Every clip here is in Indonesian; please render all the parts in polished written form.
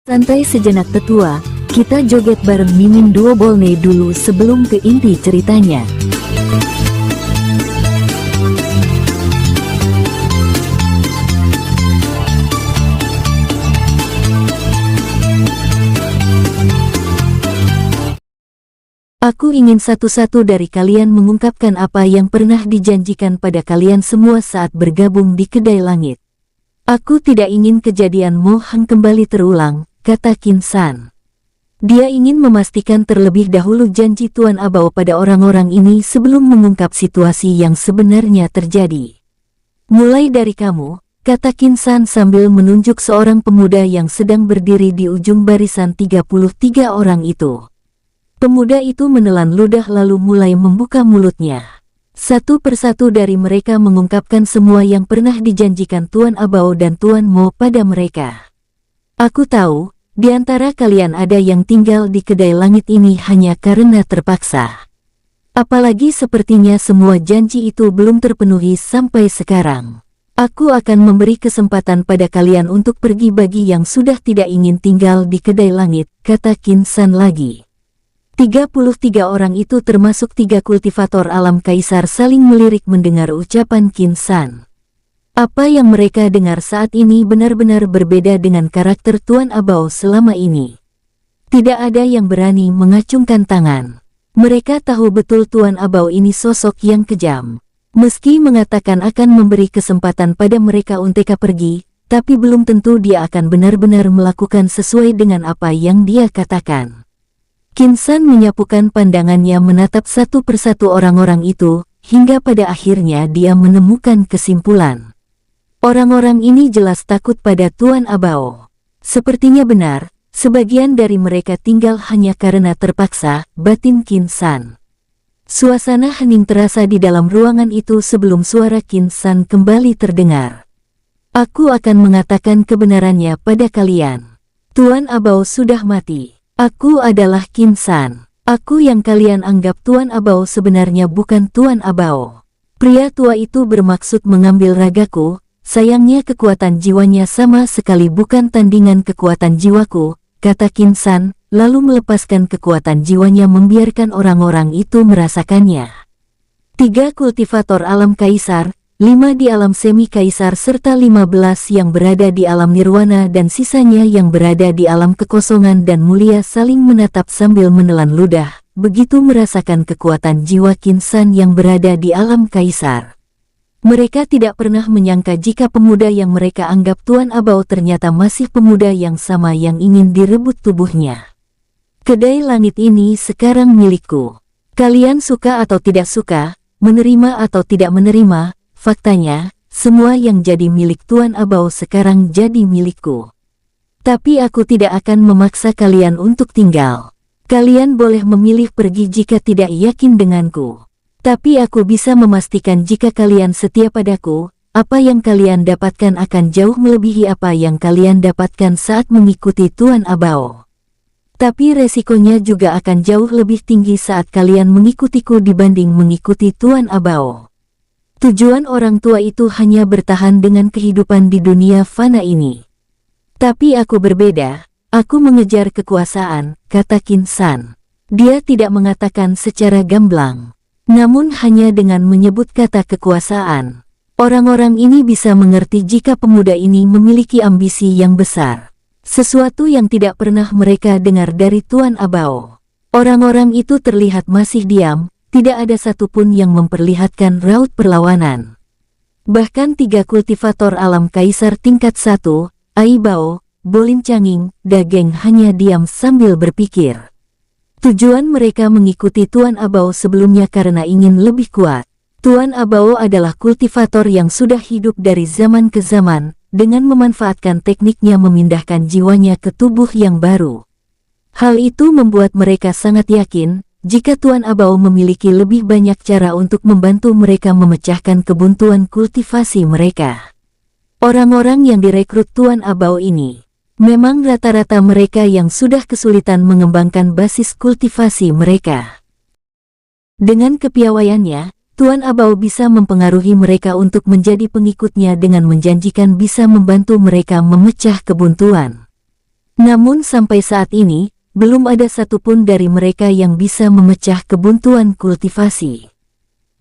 Santai sejenak tetua, kita joget bareng Mimin Duo Bolne dulu sebelum ke inti ceritanya. Aku ingin satu-satu dari kalian mengungkapkan apa yang pernah dijanjikan pada kalian semua saat bergabung di Kedai Langit. Aku tidak ingin kejadian Mo Hang kembali terulang, kata Qin San. Dia ingin memastikan terlebih dahulu janji Tuan Abao pada orang-orang ini sebelum mengungkap situasi yang sebenarnya terjadi. Mulai dari kamu, kata Qin San sambil menunjuk seorang pemuda yang sedang berdiri di ujung barisan 33 orang itu. Pemuda itu menelan ludah lalu mulai membuka mulutnya. Satu persatu dari mereka mengungkapkan semua yang pernah dijanjikan Tuan Abao dan Tuan Mo pada mereka. Aku tahu, di antara kalian ada yang tinggal di Kedai Langit ini hanya karena terpaksa. Apalagi sepertinya semua janji itu belum terpenuhi sampai sekarang. Aku akan memberi kesempatan pada kalian untuk pergi bagi yang sudah tidak ingin tinggal di Kedai Langit, kata Qin San lagi. 33 orang itu termasuk 3 kultivator alam kaisar saling melirik mendengar ucapan Qin San. Apa yang mereka dengar saat ini benar-benar berbeda dengan karakter Tuan Abao selama ini. Tidak ada yang berani mengacungkan tangan. Mereka tahu betul Tuan Abao ini sosok yang kejam. Meski mengatakan akan memberi kesempatan pada mereka untuk pergi, tapi belum tentu dia akan benar-benar melakukan sesuai dengan apa yang dia katakan. Qin San menyapukan pandangannya menatap satu persatu orang-orang itu, hingga pada akhirnya dia menemukan kesimpulan. Orang-orang ini jelas takut pada Tuan Abao. Sepertinya benar, sebagian dari mereka tinggal hanya karena terpaksa, batin Qin San. Suasana hening terasa di dalam ruangan itu sebelum suara Qin San kembali terdengar. Aku akan mengatakan kebenarannya pada kalian. Tuan Abao sudah mati. Aku adalah Qin San. Aku yang kalian anggap Tuan Abao sebenarnya bukan Tuan Abao. Pria tua itu bermaksud mengambil ragaku, sayangnya kekuatan jiwanya sama sekali bukan tandingan kekuatan jiwaku, kata Qin San, lalu melepaskan kekuatan jiwanya membiarkan orang-orang itu merasakannya. 3 kultivator alam kaisar, 5 di alam semi kaisar serta 15 yang berada di alam nirwana dan sisanya yang berada di alam kekosongan dan mulia saling menatap sambil menelan ludah, begitu merasakan kekuatan jiwa Qin San yang berada di alam kaisar. Mereka tidak pernah menyangka jika pemuda yang mereka anggap Tuan Abao ternyata masih pemuda yang sama yang ingin direbut tubuhnya. Kedai Langit ini sekarang milikku. Kalian suka atau tidak suka, menerima atau tidak menerima, faktanya, semua yang jadi milik Tuan Abao sekarang jadi milikku. Tapi aku tidak akan memaksa kalian untuk tinggal. Kalian boleh memilih pergi jika tidak yakin denganku. Tapi aku bisa memastikan jika kalian setia padaku, apa yang kalian dapatkan akan jauh melebihi apa yang kalian dapatkan saat mengikuti Tuan Abao. Tapi resikonya juga akan jauh lebih tinggi saat kalian mengikutiku dibanding mengikuti Tuan Abao. Tujuan orang tua itu hanya bertahan dengan kehidupan di dunia fana ini. Tapi aku berbeda, aku mengejar kekuasaan, kata Qin San. Dia tidak mengatakan secara gamblang, namun hanya dengan menyebut kata kekuasaan. Orang-orang ini bisa mengerti jika pemuda ini memiliki ambisi yang besar. Sesuatu yang tidak pernah mereka dengar dari Tuan Abao. Orang-orang itu terlihat masih diam. Tidak ada satupun yang memperlihatkan raut perlawanan. Bahkan 3 kultivator alam kaisar tingkat 1, Ai Bao, Bolin Canging, Dageng hanya diam sambil berpikir. Tujuan mereka mengikuti Tuan Abao sebelumnya karena ingin lebih kuat. Tuan Abao adalah kultivator yang sudah hidup dari zaman ke zaman, dengan memanfaatkan tekniknya memindahkan jiwanya ke tubuh yang baru. Hal itu membuat mereka sangat yakin, jika Tuan Abao memiliki lebih banyak cara untuk membantu mereka memecahkan kebuntuan kultivasi mereka. Orang-orang yang direkrut Tuan Abao ini, memang rata-rata mereka yang sudah kesulitan mengembangkan basis kultivasi mereka. Dengan kepiawaiannya, Tuan Abao bisa mempengaruhi mereka untuk menjadi pengikutnya dengan menjanjikan bisa membantu mereka memecah kebuntuan. Namun sampai saat ini, belum ada satupun dari mereka yang bisa memecah kebuntuan kultivasi.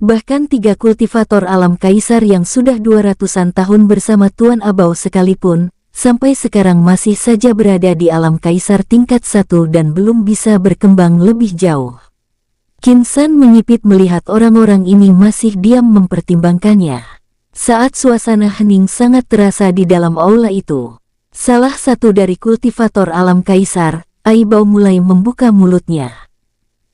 Bahkan 3 kultivator alam kaisar yang sudah 200-an tahun bersama Tuan Abau sekalipun, sampai sekarang masih saja berada di alam kaisar tingkat 1 dan belum bisa berkembang lebih jauh. Qin San menyipit melihat orang-orang ini masih diam mempertimbangkannya. Saat suasana hening sangat terasa di dalam aula itu, salah satu dari kultivator alam kaisar, Aibao mulai membuka mulutnya.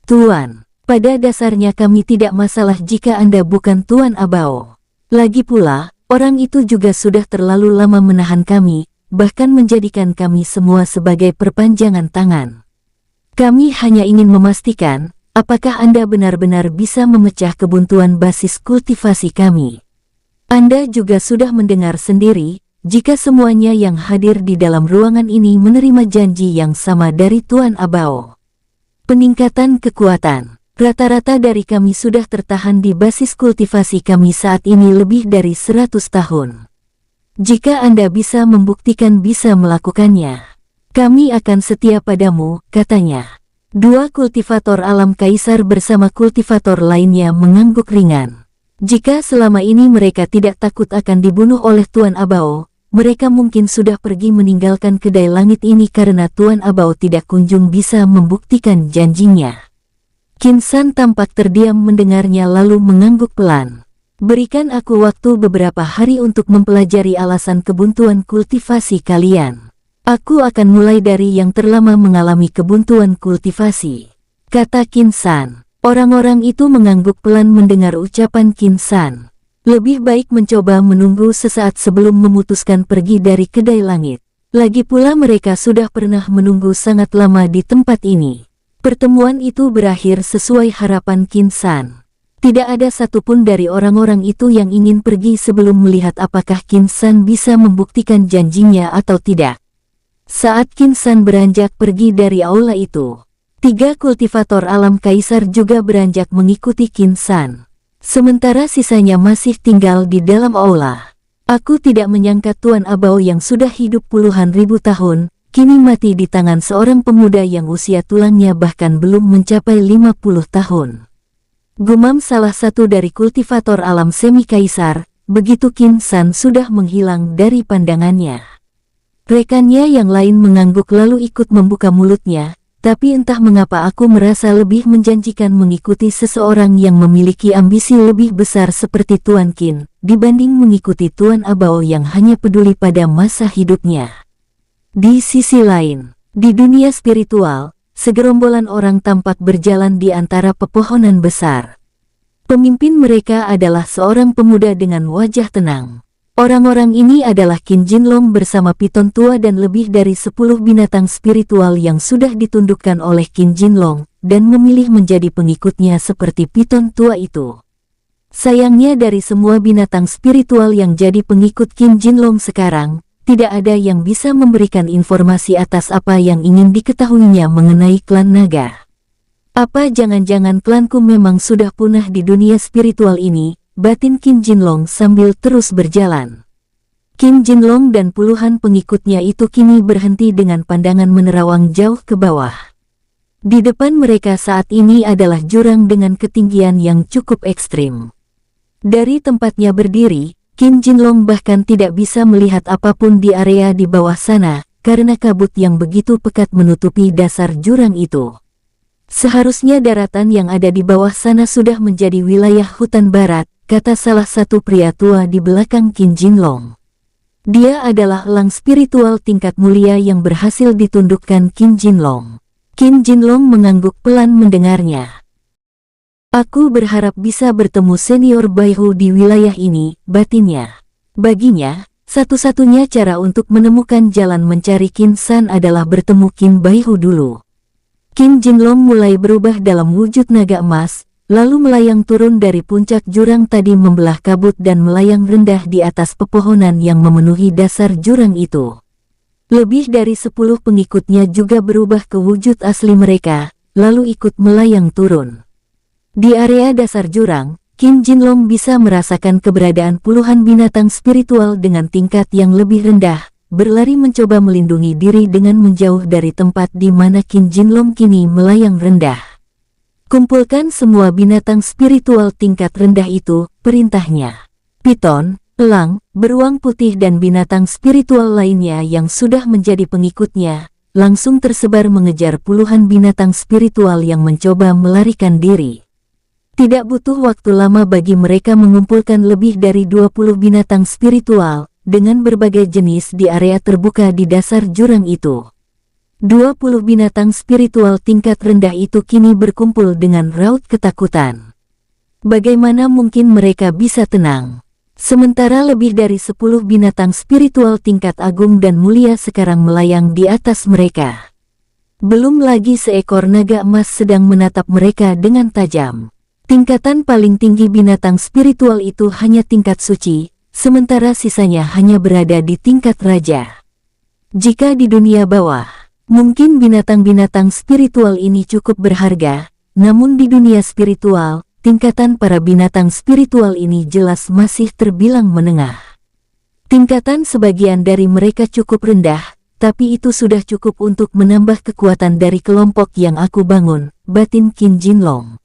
Tuan, pada dasarnya kami tidak masalah jika Anda bukan Tuan Abao. Lagi pula, orang itu juga sudah terlalu lama menahan kami, bahkan menjadikan kami semua sebagai perpanjangan tangan. Kami hanya ingin memastikan, apakah Anda benar-benar bisa memecah kebuntuan basis kultivasi kami? Anda juga sudah mendengar sendiri, jika semuanya yang hadir di dalam ruangan ini menerima janji yang sama dari Tuan Abao. Peningkatan kekuatan. Rata-rata dari kami sudah tertahan di basis kultivasi kami saat ini lebih dari 100 tahun. Jika Anda bisa membuktikan bisa melakukannya, kami akan setia padamu, katanya. 2 kultivator alam kaisar bersama kultivator lainnya mengangguk ringan. Jika selama ini mereka tidak takut akan dibunuh oleh Tuan Abao, mereka mungkin sudah pergi meninggalkan kedai langit ini karena Tuan Abao tidak kunjung bisa membuktikan janjinya. Qin San tampak terdiam mendengarnya lalu mengangguk pelan. Berikan aku waktu beberapa hari untuk mempelajari alasan kebuntuan kultivasi kalian. Aku akan mulai dari yang terlama mengalami kebuntuan kultivasi, kata Qin San. Orang-orang itu mengangguk pelan mendengar ucapan Qin San. Lebih baik mencoba menunggu sesaat sebelum memutuskan pergi dari kedai langit. Lagi pula mereka sudah pernah menunggu sangat lama di tempat ini. Pertemuan itu berakhir sesuai harapan Qin San. Tidak ada satupun dari orang-orang itu yang ingin pergi sebelum melihat apakah Qin San bisa membuktikan janjinya atau tidak. Saat Qin San beranjak pergi dari aula itu, 3 kultivator alam kaisar juga beranjak mengikuti Qin San. Sementara sisanya masih tinggal di dalam aula. Aku tidak menyangka Tuan Abao yang sudah hidup puluhan ribu tahun, kini mati di tangan seorang pemuda yang usia tulangnya bahkan belum mencapai 50 tahun. Gumam salah satu dari kultivator alam semi kaisar, begitu Qin San sudah menghilang dari pandangannya. Rekannya yang lain mengangguk lalu ikut membuka mulutnya, tapi entah mengapa aku merasa lebih menjanjikan mengikuti seseorang yang memiliki ambisi lebih besar seperti Tuan Qin, dibanding mengikuti Tuan Abao yang hanya peduli pada masa hidupnya. Di sisi lain, di dunia spiritual, segerombolan orang tampak berjalan di antara pepohonan besar. Pemimpin mereka adalah seorang pemuda dengan wajah tenang. Orang-orang ini adalah Qin Jinlong bersama piton tua dan lebih dari 10 binatang spiritual yang sudah ditundukkan oleh Qin Jinlong, dan memilih menjadi pengikutnya seperti piton tua itu. Sayangnya dari semua binatang spiritual yang jadi pengikut Qin Jinlong sekarang, tidak ada yang bisa memberikan informasi atas apa yang ingin diketahuinya mengenai klan naga. Apa jangan-jangan klanku memang sudah punah di dunia spiritual ini? Batin Qin Jinlong sambil terus berjalan. Qin Jinlong dan puluhan pengikutnya itu kini berhenti dengan pandangan menerawang jauh ke bawah. Di depan mereka saat ini adalah jurang dengan ketinggian yang cukup ekstrim. Dari tempatnya berdiri, Qin Jinlong bahkan tidak bisa melihat apapun di area di bawah sana, karena kabut yang begitu pekat menutupi dasar jurang itu. Seharusnya daratan yang ada di bawah sana sudah menjadi wilayah hutan barat, kata salah satu pria tua di belakang Qin Jinlong. Dia adalah elang spiritual tingkat mulia yang berhasil ditundukkan Qin Jinlong. Qin Jinlong mengangguk pelan mendengarnya. Aku berharap bisa bertemu senior Baihu di wilayah ini, batinnya. Baginya, satu-satunya cara untuk menemukan jalan mencari Qin San adalah bertemu Qin Baihu dulu. Qin Jinlong mulai berubah dalam wujud naga emas, lalu melayang turun dari puncak jurang tadi membelah kabut dan melayang rendah di atas pepohonan yang memenuhi dasar jurang itu. Lebih dari 10 pengikutnya juga berubah ke wujud asli mereka, lalu ikut melayang turun. Di area dasar jurang, Qin Jinlong bisa merasakan keberadaan puluhan binatang spiritual dengan tingkat yang lebih rendah, berlari mencoba melindungi diri dengan menjauh dari tempat di mana Qin Jinlong kini melayang rendah. Kumpulkan semua binatang spiritual tingkat rendah itu, perintahnya. Piton, elang, beruang putih dan binatang spiritual lainnya yang sudah menjadi pengikutnya, langsung tersebar mengejar puluhan binatang spiritual yang mencoba melarikan diri. Tidak butuh waktu lama bagi mereka mengumpulkan lebih dari 20 binatang spiritual, dengan berbagai jenis di area terbuka di dasar jurang itu. 20 binatang spiritual tingkat rendah itu kini berkumpul dengan raut ketakutan. Bagaimana mungkin mereka bisa tenang? Sementara lebih dari 10 binatang spiritual tingkat agung dan mulia sekarang melayang di atas mereka. Belum lagi seekor naga emas sedang menatap mereka dengan tajam. Tingkatan paling tinggi binatang spiritual itu hanya tingkat suci, sementara sisanya hanya berada di tingkat raja. Jika di dunia bawah, mungkin binatang-binatang spiritual ini cukup berharga, namun di dunia spiritual, tingkatan para binatang spiritual ini jelas masih terbilang menengah. Tingkatan sebagian dari mereka cukup rendah, tapi itu sudah cukup untuk menambah kekuatan dari kelompok yang aku bangun, batin Qin Jinlong.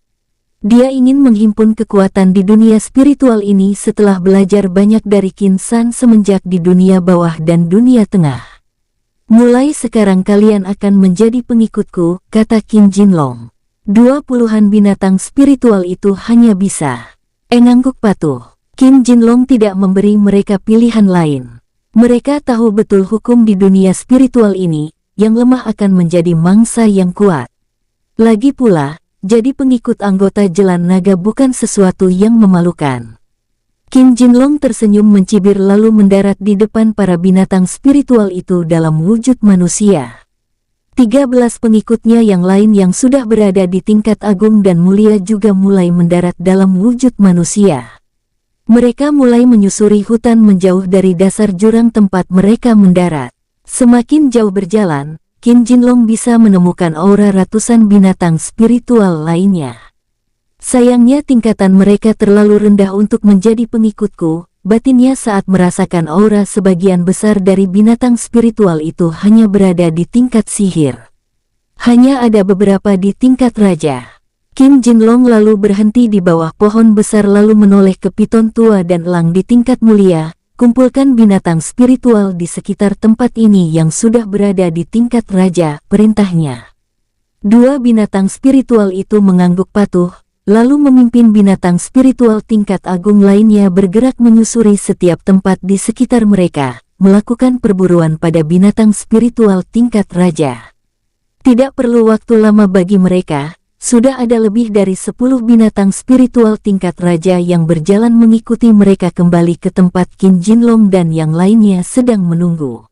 Dia ingin menghimpun kekuatan di dunia spiritual ini setelah belajar banyak dari Qin San semenjak di dunia bawah dan dunia tengah. Mulai sekarang kalian akan menjadi pengikutku, kata Qin Jinlong. 20-an binatang spiritual itu hanya bisa mengangguk patuh. Qin Jinlong tidak memberi mereka pilihan lain. Mereka tahu betul hukum di dunia spiritual ini, yang lemah akan menjadi mangsa yang kuat. Lagi pula, jadi pengikut anggota Jalan Naga bukan sesuatu yang memalukan. Qin Jinlong tersenyum mencibir lalu mendarat di depan para binatang spiritual itu dalam wujud manusia. 13 pengikutnya yang lain yang sudah berada di tingkat agung dan mulia juga mulai mendarat dalam wujud manusia. Mereka mulai menyusuri hutan menjauh dari dasar jurang tempat mereka mendarat. Semakin jauh berjalan, Qin Jinlong bisa menemukan aura ratusan binatang spiritual lainnya. Sayangnya tingkatan mereka terlalu rendah untuk menjadi pengikutku, batinnya saat merasakan aura sebagian besar dari binatang spiritual itu hanya berada di tingkat sihir. Hanya ada beberapa di tingkat raja. Qin Jinlong lalu berhenti di bawah pohon besar lalu menoleh ke piton tua dan elang di tingkat mulia. Kumpulkan binatang spiritual di sekitar tempat ini yang sudah berada di tingkat raja, perintahnya. 2 binatang spiritual itu mengangguk patuh, lalu memimpin binatang spiritual tingkat agung lainnya bergerak menyusuri setiap tempat di sekitar mereka, melakukan perburuan pada binatang spiritual tingkat raja. Tidak perlu waktu lama bagi mereka. Sudah ada lebih dari 10 binatang spiritual tingkat raja yang berjalan mengikuti mereka kembali ke tempat Qin Jinlong dan yang lainnya sedang menunggu.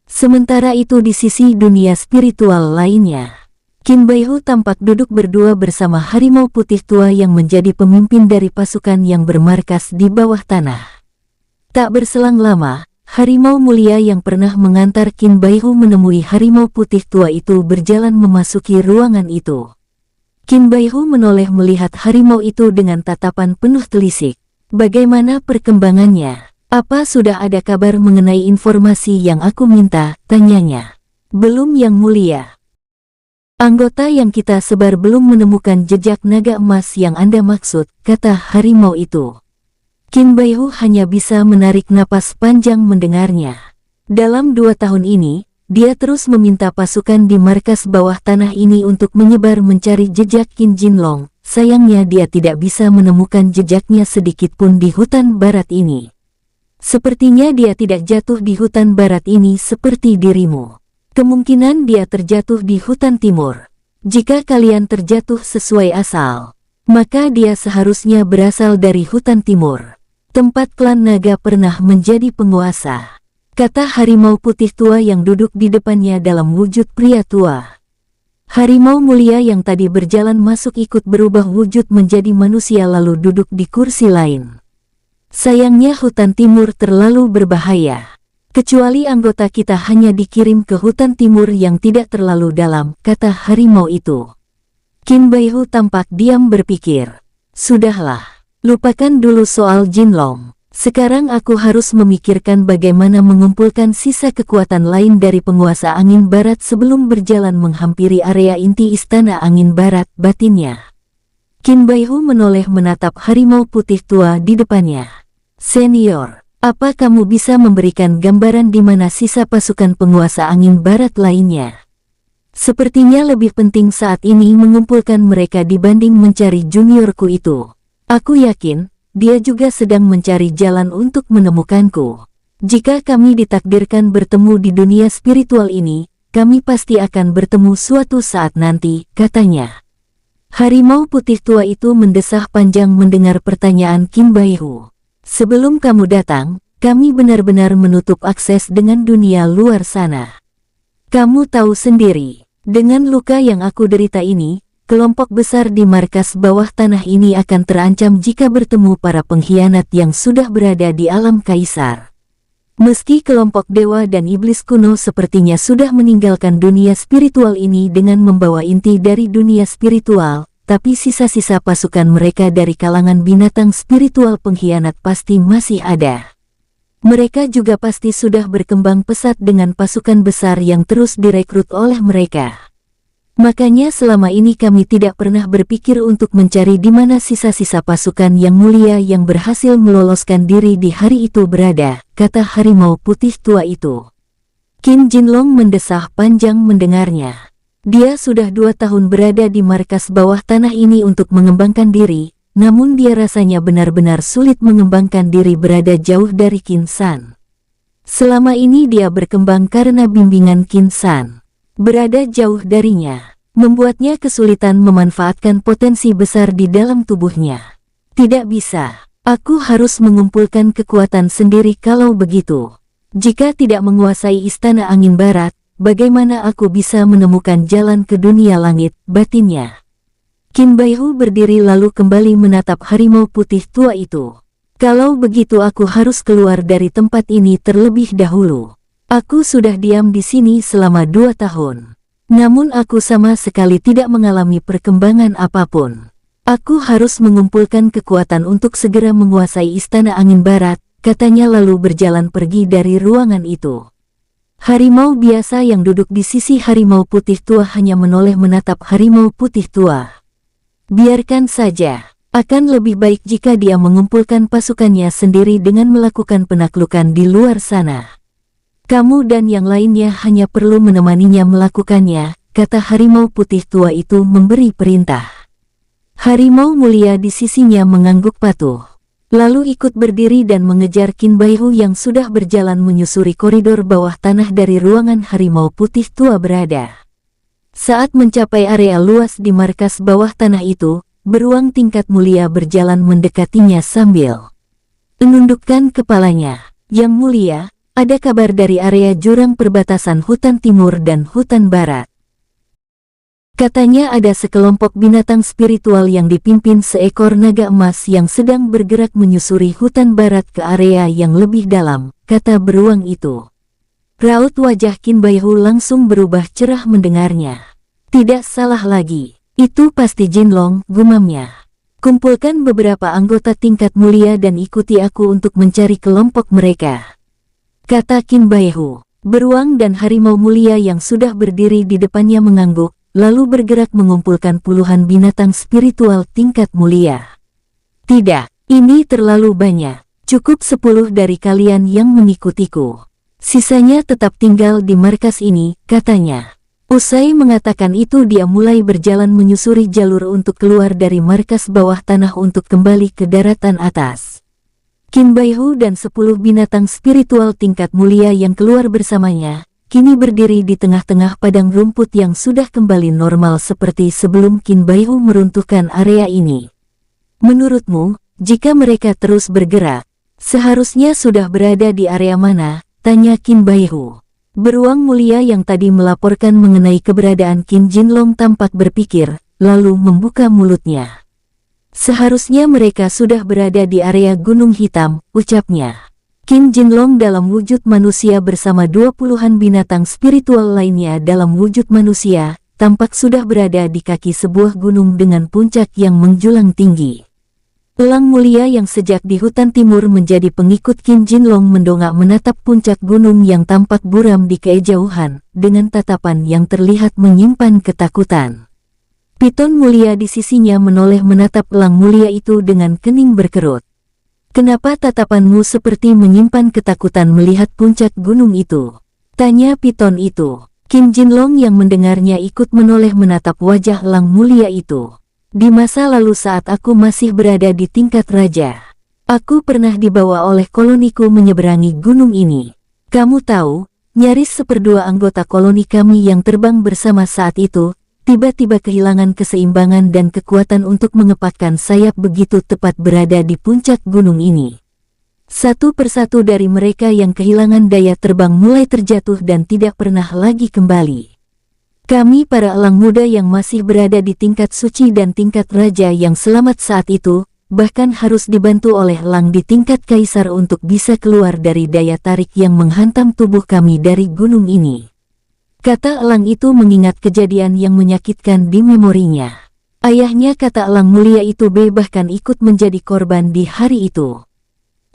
Sementara itu di sisi dunia spiritual lainnya, Qin Baihu tampak duduk berdua bersama harimau putih tua yang menjadi pemimpin dari pasukan yang bermarkas di bawah tanah. Tak berselang lama, harimau mulia yang pernah mengantar Qin Baihu menemui harimau putih tua itu berjalan memasuki ruangan itu. Qin Baihu menoleh melihat harimau itu dengan tatapan penuh telisik. Bagaimana perkembangannya? Apa sudah ada kabar mengenai informasi yang aku minta? Tanyanya. Belum yang mulia. Anggota yang kita sebar belum menemukan jejak naga emas yang Anda maksud, kata harimau itu. Qin Baihu hanya bisa menarik napas panjang mendengarnya. Dalam 2 tahun ini, dia terus meminta pasukan di markas bawah tanah ini untuk menyebar mencari jejak Qin Jinlong. Sayangnya dia tidak bisa menemukan jejaknya sedikit pun di hutan barat ini. Sepertinya dia tidak jatuh di hutan barat ini seperti dirimu. Kemungkinan dia terjatuh di hutan timur. Jika kalian terjatuh sesuai asal, maka dia seharusnya berasal dari hutan timur, tempat klan naga pernah menjadi penguasa, kata harimau putih tua yang duduk di depannya dalam wujud pria tua. Harimau mulia yang tadi berjalan masuk ikut berubah wujud menjadi manusia lalu duduk di kursi lain. Sayangnya hutan timur terlalu berbahaya. Kecuali anggota kita hanya dikirim ke hutan timur yang tidak terlalu dalam, kata harimau itu. Qin Baihu tampak diam berpikir. Sudahlah, lupakan dulu soal Jinlong. Sekarang aku harus memikirkan bagaimana mengumpulkan sisa kekuatan lain dari penguasa angin barat sebelum berjalan menghampiri area inti istana angin barat, batinnya. Qin Baihu menoleh menatap harimau putih tua di depannya. Senior, apa kamu bisa memberikan gambaran di mana sisa pasukan penguasa angin barat lainnya? Sepertinya lebih penting saat ini mengumpulkan mereka dibanding mencari juniorku itu. Aku yakin dia juga sedang mencari jalan untuk menemukanku. Jika kami ditakdirkan bertemu di dunia spiritual ini, kami pasti akan bertemu suatu saat nanti, katanya. Harimau putih tua itu mendesah panjang mendengar pertanyaan Qin Baihu. Sebelum kamu datang, kami benar-benar menutup akses dengan dunia luar sana. Kamu tahu sendiri, dengan luka yang aku derita ini, kelompok besar di markas bawah tanah ini akan terancam jika bertemu para pengkhianat yang sudah berada di alam kaisar. Meski kelompok dewa dan iblis kuno sepertinya sudah meninggalkan dunia spiritual ini dengan membawa inti dari dunia spiritual, tapi sisa-sisa pasukan mereka dari kalangan binatang spiritual pengkhianat pasti masih ada. Mereka juga pasti sudah berkembang pesat dengan pasukan besar yang terus direkrut oleh mereka. Makanya selama ini kami tidak pernah berpikir untuk mencari di mana sisa-sisa pasukan yang mulia yang berhasil meloloskan diri di hari itu berada, kata harimau putih tua itu. Qin Jinlong mendesah panjang mendengarnya. Dia sudah 2 tahun berada di markas bawah tanah ini untuk mengembangkan diri, namun dia rasanya benar-benar sulit mengembangkan diri berada jauh dari Qin San. Selama ini dia berkembang karena bimbingan Qin San. Berada jauh darinya, membuatnya kesulitan memanfaatkan potensi besar di dalam tubuhnya. Tidak bisa, aku harus mengumpulkan kekuatan sendiri kalau begitu. Jika tidak menguasai istana angin barat, bagaimana aku bisa menemukan jalan ke dunia langit, batinnya. Qin Baihu berdiri lalu kembali menatap harimau putih tua itu. Kalau begitu aku harus keluar dari tempat ini terlebih dahulu. Aku sudah diam di sini selama 2 tahun. Namun aku sama sekali tidak mengalami perkembangan apapun. Aku harus mengumpulkan kekuatan untuk segera menguasai istana angin barat, katanya lalu berjalan pergi dari ruangan itu. Harimau biasa yang duduk di sisi harimau putih tua hanya menoleh menatap harimau putih tua. Biarkan saja, akan lebih baik jika dia mengumpulkan pasukannya sendiri dengan melakukan penaklukan di luar sana. Kamu dan yang lainnya hanya perlu menemaninya melakukannya, kata harimau putih tua itu memberi perintah. Harimau mulia di sisinya mengangguk patuh. Lalu ikut berdiri dan mengejar Qin Baihu yang sudah berjalan menyusuri koridor bawah tanah dari ruangan harimau putih tua berada. Saat mencapai area luas di markas bawah tanah itu, beruang tingkat mulia berjalan mendekatinya sambil menundukkan kepalanya. Yang mulia, ada kabar dari area jurang perbatasan hutan timur dan hutan barat. Katanya ada sekelompok binatang spiritual yang dipimpin seekor naga emas yang sedang bergerak menyusuri hutan barat ke area yang lebih dalam, kata beruang itu. Raut wajah Qin Baihu langsung berubah cerah mendengarnya. Tidak salah lagi, itu pasti Jinlong, gumamnya. Kumpulkan beberapa anggota tingkat mulia dan ikuti aku untuk mencari kelompok mereka, kata Qin Baihu. Beruang dan harimau mulia yang sudah berdiri di depannya mengangguk, lalu bergerak mengumpulkan puluhan binatang spiritual tingkat mulia. Tidak, ini terlalu banyak. Cukup 10 dari kalian yang mengikutiku. Sisanya tetap tinggal di markas ini, katanya. Usai mengatakan itu dia mulai berjalan menyusuri jalur untuk keluar dari markas bawah tanah untuk kembali ke daratan atas. Qin Baihu dan 10 binatang spiritual tingkat mulia yang keluar bersamanya, kini berdiri di tengah-tengah padang rumput yang sudah kembali normal seperti sebelum Qin Baihu meruntuhkan area ini. Menurutmu, jika mereka terus bergerak, seharusnya sudah berada di area mana? Tanya Qin Baihu. Beruang mulia yang tadi melaporkan mengenai keberadaan Qin Jinlong tampak berpikir, lalu membuka mulutnya. Seharusnya mereka sudah berada di area Gunung Hitam, ucapnya. Qin Jinlong dalam wujud manusia bersama 20-an binatang spiritual lainnya dalam wujud manusia, tampak sudah berada di kaki sebuah gunung dengan puncak yang menjulang tinggi. Elang mulia yang sejak di hutan timur menjadi pengikut Qin Jinlong mendongak menatap puncak gunung yang tampak buram di kejauhan, dengan tatapan yang terlihat menyimpan ketakutan. Piton mulia di sisinya menoleh menatap elang mulia itu dengan kening berkerut. "Kenapa tatapanmu seperti menyimpan ketakutan melihat puncak gunung itu?" tanya piton itu. Qin Jinlong yang mendengarnya ikut menoleh menatap wajah elang mulia itu. "Di masa lalu saat aku masih berada di tingkat raja, aku pernah dibawa oleh koloniku menyeberangi gunung ini. Kamu tahu, nyaris seperdua anggota koloni kami yang terbang bersama saat itu, tiba-tiba kehilangan keseimbangan dan kekuatan untuk mengepakkan sayap begitu tepat berada di puncak gunung ini. Satu persatu dari mereka yang kehilangan daya terbang mulai terjatuh dan tidak pernah lagi kembali. Kami para elang muda yang masih berada di tingkat suci dan tingkat raja yang selamat saat itu, bahkan harus dibantu oleh elang di tingkat kaisar untuk bisa keluar dari daya tarik yang menghantam tubuh kami dari gunung ini." Kata elang itu mengingat kejadian yang menyakitkan di memorinya. Ayahnya, kata elang mulia itu, bahkan ikut menjadi korban di hari itu.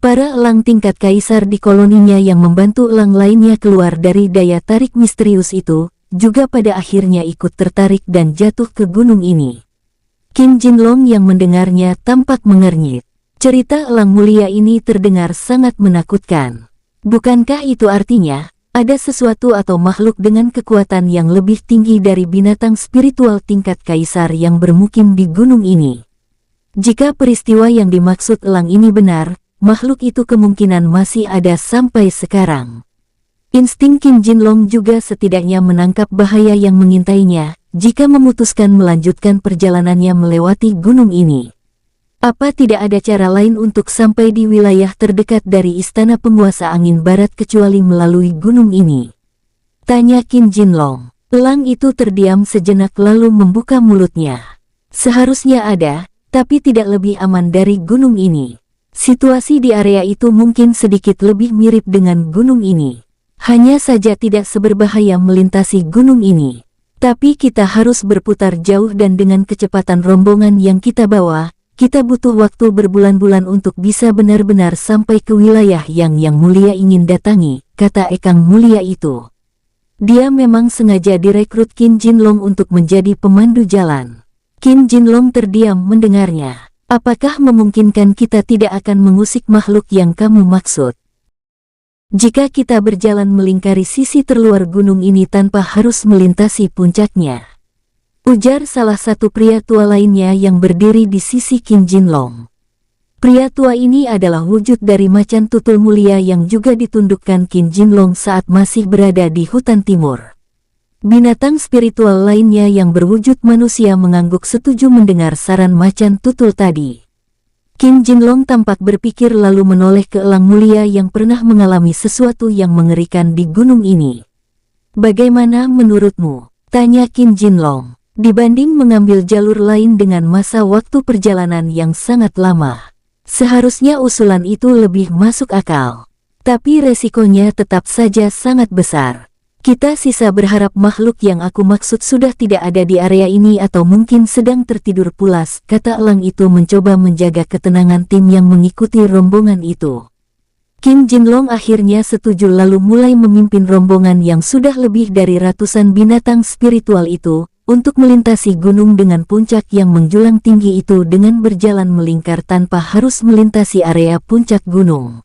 Para elang tingkat kaisar di koloninya yang membantu elang lainnya keluar dari daya tarik misterius itu, juga pada akhirnya ikut tertarik dan jatuh ke gunung ini. Qin Jinlong yang mendengarnya tampak mengernyit. Cerita elang mulia ini terdengar sangat menakutkan. Bukankah itu artinya, ada sesuatu atau makhluk dengan kekuatan yang lebih tinggi dari binatang spiritual tingkat kaisar yang bermukim di gunung ini? Jika peristiwa yang dimaksud elang ini benar, makhluk itu kemungkinan masih ada sampai sekarang. Insting Qin Jinlong juga setidaknya menangkap bahaya yang mengintainya jika memutuskan melanjutkan perjalanannya melewati gunung ini. Apa tidak ada cara lain untuk sampai di wilayah terdekat dari istana penguasa angin barat kecuali melalui gunung ini? Tanya Qin Jinlong. Elang itu terdiam sejenak lalu membuka mulutnya. Seharusnya ada, tapi tidak lebih aman dari gunung ini. Situasi di area itu mungkin sedikit lebih mirip dengan gunung ini. Hanya saja tidak seberbahaya melintasi gunung ini. Tapi kita harus berputar jauh dan dengan kecepatan rombongan yang kita bawa, kita butuh waktu berbulan-bulan untuk bisa benar-benar sampai ke wilayah yang mulia ingin datangi, kata ekang mulia itu. Dia memang sengaja direkrut Qin Jinlong untuk menjadi pemandu jalan. Qin Jinlong terdiam mendengarnya. Apakah memungkinkan kita tidak akan mengusik makhluk yang kamu maksud? Jika kita berjalan melingkari sisi terluar gunung ini tanpa harus melintasi puncaknya, ujar salah satu pria tua lainnya yang berdiri di sisi Qin Jinlong. Pria tua ini adalah wujud dari macan tutul mulia yang juga ditundukkan Qin Jinlong saat masih berada di hutan timur. Binatang spiritual lainnya yang berwujud manusia mengangguk setuju mendengar saran macan tutul tadi. Qin Jinlong tampak berpikir lalu menoleh ke elang mulia yang pernah mengalami sesuatu yang mengerikan di gunung ini. "Bagaimana menurutmu?" tanya Qin Jinlong. "Dibanding mengambil jalur lain dengan masa waktu perjalanan yang sangat lama, seharusnya usulan itu lebih masuk akal. Tapi resikonya tetap saja sangat besar. Kita sisa berharap makhluk yang aku maksud sudah tidak ada di area ini atau mungkin sedang tertidur pulas," kata elang itu mencoba menjaga ketenangan tim yang mengikuti rombongan itu. Qin Jinlong akhirnya setuju lalu mulai memimpin rombongan yang sudah lebih dari ratusan binatang spiritual itu, untuk melintasi gunung dengan puncak yang menjulang tinggi itu dengan berjalan melingkar tanpa harus melintasi area puncak gunung.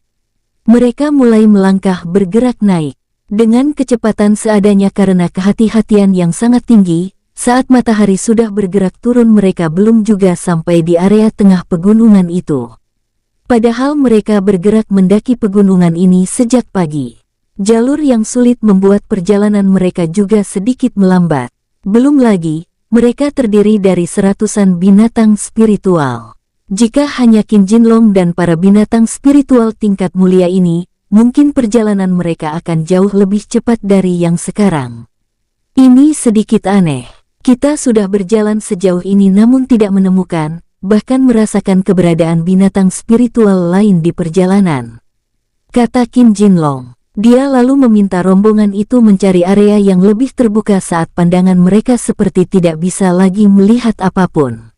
Mereka mulai melangkah bergerak naik dengan kecepatan seadanya karena kehati-hatian yang sangat tinggi. Saat matahari sudah bergerak turun mereka belum juga sampai di area tengah pegunungan itu. Padahal mereka bergerak mendaki pegunungan ini sejak pagi. Jalur yang sulit membuat perjalanan mereka juga sedikit melambat. Belum lagi, mereka terdiri dari seratusan binatang spiritual. Jika hanya Qin Jinlong dan para binatang spiritual tingkat mulia ini, mungkin perjalanan mereka akan jauh lebih cepat dari yang sekarang. Ini sedikit aneh. Kita sudah berjalan sejauh ini namun tidak menemukan, bahkan merasakan keberadaan binatang spiritual lain di perjalanan, kata Qin Jinlong. Dia lalu meminta rombongan itu mencari area yang lebih terbuka saat pandangan mereka seperti tidak bisa lagi melihat apapun.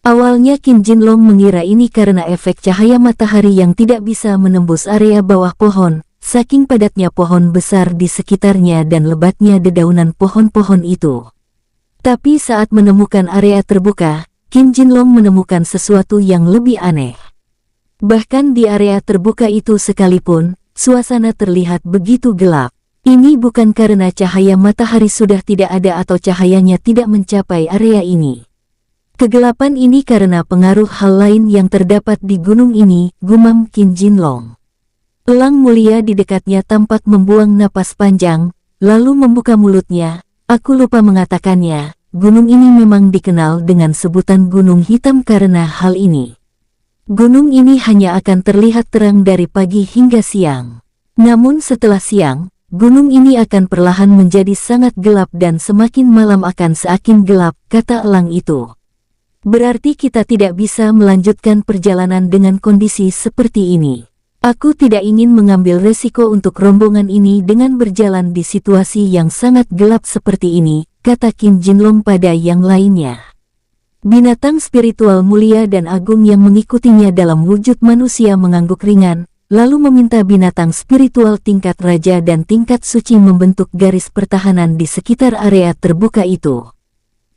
Awalnya Qin Jinlong mengira ini karena efek cahaya matahari yang tidak bisa menembus area bawah pohon, saking padatnya pohon besar di sekitarnya dan lebatnya dedaunan pohon-pohon itu. Tapi saat menemukan area terbuka, Qin Jinlong menemukan sesuatu yang lebih aneh. Bahkan di area terbuka itu sekalipun, suasana terlihat begitu gelap. Ini bukan karena cahaya matahari sudah tidak ada atau cahayanya tidak mencapai area ini. Kegelapan ini karena pengaruh hal lain yang terdapat di gunung ini, gumam Qin Jinlong. Elang mulia di dekatnya tampak membuang napas panjang, lalu membuka mulutnya. Aku lupa mengatakannya, gunung ini memang dikenal dengan sebutan gunung hitam karena hal ini. Gunung ini hanya akan terlihat terang dari pagi hingga siang. Namun setelah siang, gunung ini akan perlahan menjadi sangat gelap dan semakin malam akan semakin gelap, kata elang itu. Berarti kita tidak bisa melanjutkan perjalanan dengan kondisi seperti ini. Aku tidak ingin mengambil resiko untuk rombongan ini dengan berjalan di situasi yang sangat gelap seperti ini, kata Qin Jinlong pada yang lainnya. Binatang spiritual mulia dan agung yang mengikutinya dalam wujud manusia mengangguk ringan, lalu meminta binatang spiritual tingkat raja dan tingkat suci membentuk garis pertahanan di sekitar area terbuka itu.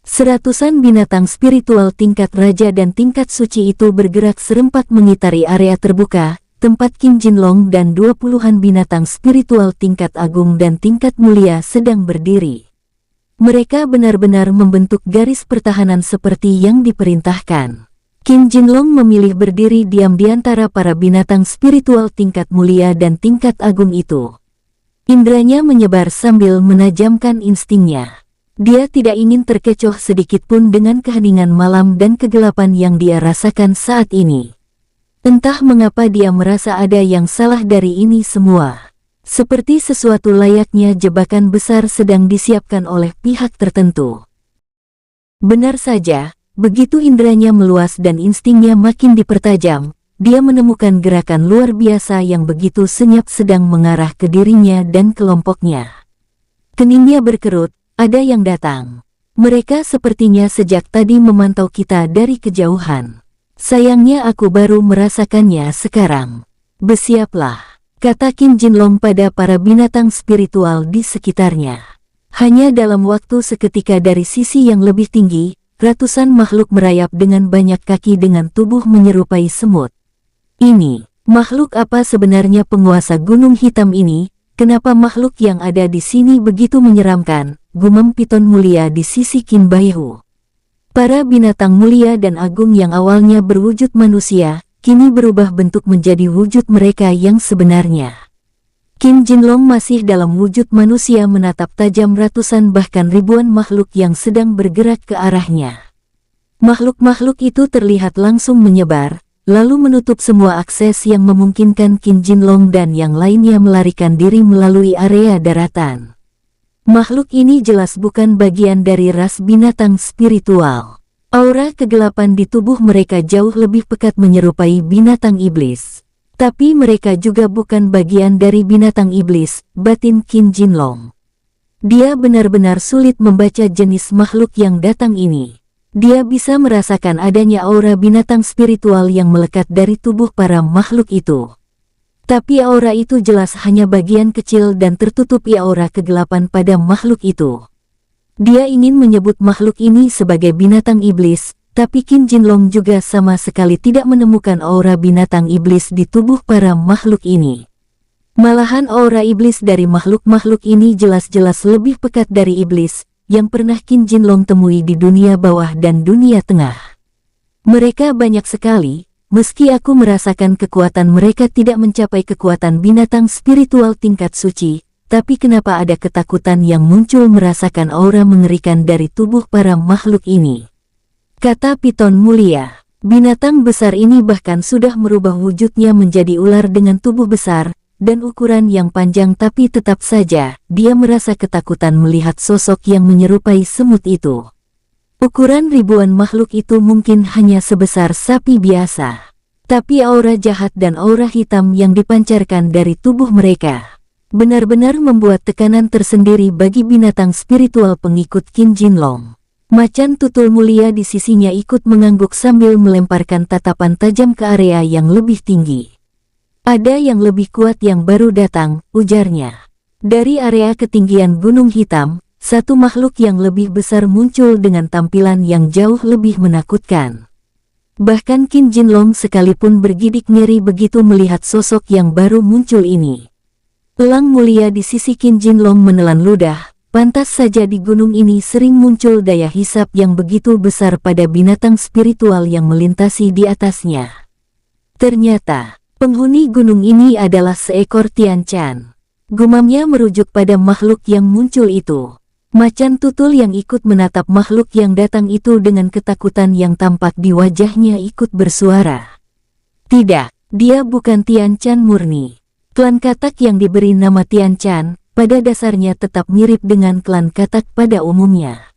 Seratusan binatang spiritual tingkat raja dan tingkat suci itu bergerak serempak mengitari area terbuka, tempat Qin Jinlong dan 20-an binatang spiritual tingkat agung dan tingkat mulia sedang berdiri. Mereka benar-benar membentuk garis pertahanan seperti yang diperintahkan. Qin Jinlong memilih berdiri diam di antara para binatang spiritual tingkat mulia dan tingkat agung itu. Indranya menyebar sambil menajamkan instingnya. Dia tidak ingin terkecoh sedikit pun dengan keheningan malam dan kegelapan yang dia rasakan saat ini. Entah mengapa dia merasa ada yang salah dari ini semua. Seperti sesuatu layaknya jebakan besar sedang disiapkan oleh pihak tertentu. Benar saja, begitu indranya meluas dan instingnya makin dipertajam, dia menemukan gerakan luar biasa yang begitu senyap sedang mengarah ke dirinya dan kelompoknya. Keningnya berkerut, ada yang datang. Mereka sepertinya sejak tadi memantau kita dari kejauhan. Sayangnya aku baru merasakannya sekarang. Bersiaplah, kata Qin Jinlong pada para binatang spiritual di sekitarnya. Hanya dalam waktu seketika dari sisi yang lebih tinggi, ratusan makhluk merayap dengan banyak kaki dengan tubuh menyerupai semut. Ini, makhluk apa sebenarnya penguasa gunung hitam ini? Kenapa makhluk yang ada di sini begitu menyeramkan? Gumam piton mulia di sisi Qin Baihu. Para binatang mulia dan agung yang awalnya berwujud manusia, kini berubah bentuk menjadi wujud mereka yang sebenarnya. Qin Jinlong masih dalam wujud manusia menatap tajam ratusan bahkan ribuan makhluk yang sedang bergerak ke arahnya. Makhluk-makhluk itu terlihat langsung menyebar, lalu menutup semua akses yang memungkinkan Qin Jinlong dan yang lainnya melarikan diri melalui area daratan. Makhluk ini jelas bukan bagian dari ras binatang spiritual. Aura kegelapan di tubuh mereka jauh lebih pekat menyerupai binatang iblis. Tapi mereka juga bukan bagian dari binatang iblis, batin Qin Jinlong. Dia benar-benar sulit membaca jenis makhluk yang datang ini. Dia bisa merasakan adanya aura binatang spiritual yang melekat dari tubuh para makhluk itu. Tapi aura itu jelas hanya bagian kecil dan tertutupi aura kegelapan pada makhluk itu. Dia ingin menyebut makhluk ini sebagai binatang iblis, tapi Qin Jinlong juga sama sekali tidak menemukan aura binatang iblis di tubuh para makhluk ini. Malahan aura iblis dari makhluk-makhluk ini jelas-jelas lebih pekat dari iblis yang pernah Qin Jinlong temui di dunia bawah dan dunia tengah. Mereka banyak sekali. Meski aku merasakan kekuatan mereka tidak mencapai kekuatan binatang spiritual tingkat suci, tapi kenapa ada ketakutan yang muncul merasakan aura mengerikan dari tubuh para makhluk ini? Kata piton mulia, binatang besar ini bahkan sudah merubah wujudnya menjadi ular dengan tubuh besar dan ukuran yang panjang, tapi tetap saja dia merasa ketakutan melihat sosok yang menyerupai semut itu. Ukuran ribuan makhluk itu mungkin hanya sebesar sapi biasa. Tapi aura jahat dan aura hitam yang dipancarkan dari tubuh mereka benar-benar membuat tekanan tersendiri bagi binatang spiritual pengikut Qin Jinlong. Macan tutul mulia di sisinya ikut mengangguk sambil melemparkan tatapan tajam ke area yang lebih tinggi. Ada yang lebih kuat yang baru datang, ujarnya. Dari area ketinggian Gunung Hitam, satu makhluk yang lebih besar muncul dengan tampilan yang jauh lebih menakutkan. Bahkan Qin Jinlong sekalipun bergidik ngeri begitu melihat sosok yang baru muncul ini. Elang mulia di sisi Qin Jinlong menelan ludah. Pantas saja di gunung ini sering muncul daya hisap yang begitu besar pada binatang spiritual yang melintasi di atasnya. Ternyata, penghuni gunung ini adalah seekor Tian Chan. Gumamnya merujuk pada makhluk yang muncul itu. Macan tutul yang ikut menatap makhluk yang datang itu dengan ketakutan yang tampak di wajahnya ikut bersuara. Tidak, dia bukan Tian Chan murni. Klan katak yang diberi nama Tian Chan pada dasarnya tetap mirip dengan klan katak pada umumnya.